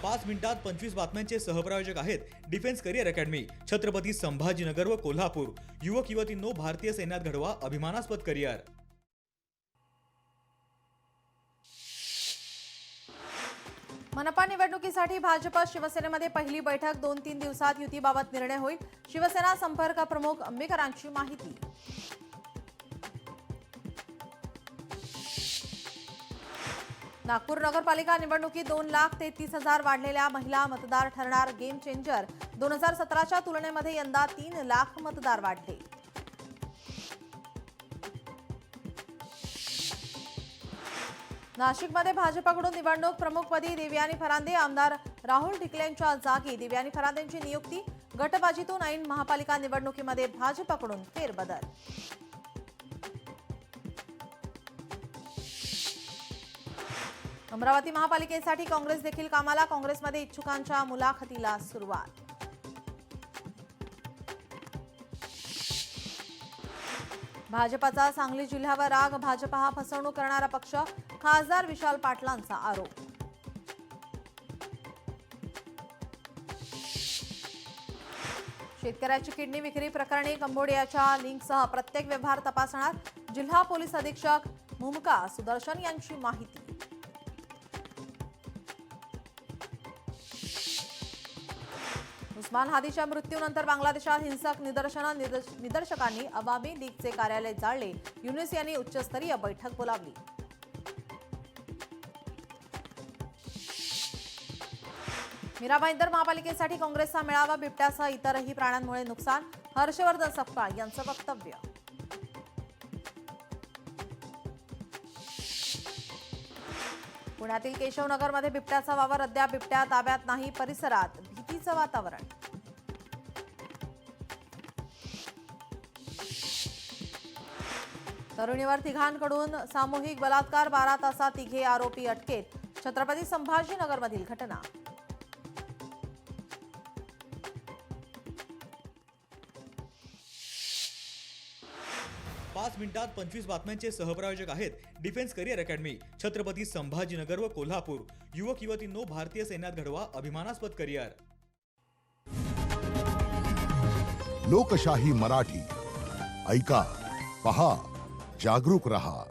5 मिनिटात 25 बातम्यांचे सहप्रायोजक आहेत defence career academy, Chhatrapati Sambhajinagar व कोल्हापूर। युवक युवतींनो, भारतीय सैन्यात घडवा अभिमानास्पद करिअर। मनपा निवडणुकीसाठी भाजप शिवसेनेमध्ये पहिली बैठक 2-3 दिवसात युतीबाबत निर्णय होईल। शिवसेना संपर्क प्रमुख अंबेकरांची माहिती। नागपूर नगरपालिका निवडणुकीत 2,33,000 वाढलेल्या महिला मतदार ठरणार गेम चेंजर। 2017च्या तुलनेमध्ये यंदा 3 लाख मतदार वाढले। नाशिकमध्ये भाजपकडून निवडणूक प्रमुखपदी देवयानी फरांदे, आमदार राहुल ढिकलेंच्या जागी देवयानी फरांदेंची नियुक्ती। गटबाजीतून ऐन महापालिका निवडणुकीमध्ये भाजपकडून फेरबदल। अमरावती महापालिकेसाठी काँग्रेस देखील कामाला, काँग्रेसमध्ये इच्छुकांच्या मुलाखतीला सुरुवात। भाजपाचा सांगली जिल्ह्यावर राग, भाजप हा फसवणूक करणारा पक्ष, खासदार विशाल पाटलांचा आरोप। शेतकऱ्याची किडनी विक्री प्रकरणी कंबोडियाच्या लिंकसह प्रत्येक व्यवहार तपासणार जिल्हा पोलीस अधीक्षक मुमका सुदर्शन यांची माहिती। उस्मान हादीच्या मृत्यूनंतर बांगलादेशात हिंसक निदर्शकांनी अवामी लीगचे कार्यालय जाळले। युनुस यांनी उच्चस्तरीय बैठक बोलावली। मीरा भाईंदर महापालिकेसाठी काँग्रेसचा मेळावा, बिबट्यासह इतरही प्राण्यांमुळे नुकसान। हर्षवर्धन सपकाळ यांचं वक्तव्य। पुण्यातील केशवनगरमध्ये बिबट्याचा वावर, अद्याप बिबट्या ताब्यात नाही, परिसरात भीतीचं वातावरण। तरुणीवर तिघांकडून सामूहिक बलात्कार, 12 तासात तिघे आरोपी अटकेत। छत्रपती संभाजीनगरमधील घटना। पाच मिनिटात 25 बातम्यांचे सहप्रायोजक आहेत defence career academy, Chhatrapati Sambhajinagar व कोल्हापूर। युवक युवतींनो, भारतीय सैन्यात घडवा अभिमानास्पद करिअर। लोकशाही मराठी ऐका, पहा, जागरूक रहा।